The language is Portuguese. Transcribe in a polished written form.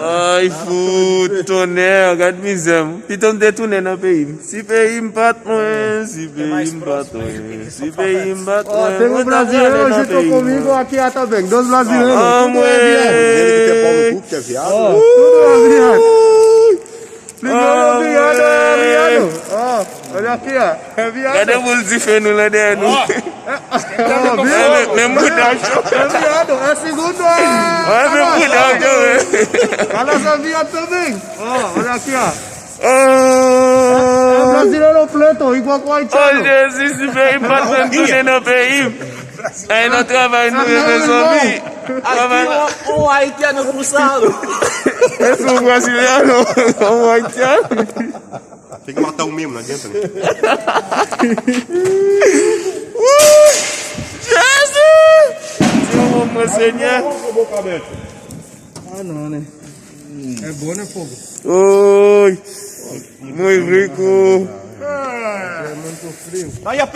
Ai, puto, né? Agora me zamo. Então, de tu, né, na PIM. Se PIM bate, se PIM bate, se PIM bate. Tem um brasileiro junto comigo aqui também. Dois brasileiros. Tudo é viado. Ele que tem pau no cu, que é viado. Tudo é viado. Ligou viado, é viado. Olha aqui, ó. É viado. Cadê o bolsifeno lá dentro? Me muda, show. É viado. É segundo. Vai me mudar, show. Cala essa viado também. Olha aqui, ó. É Oh, brasileiro preto, igual com o haitiano. Jesus, se PIM bate, tu, né, na PIM. Aí não trabalha no resolvi. Aqui um haitiano cruzado. Esse é um brasileiro, um haitiano. Tem que matar um mesmo, não adianta, né? Jesus! Vamos senhor. Não, né? É bom, né, fogo? Oi, muito rico. É muito frio. Aí a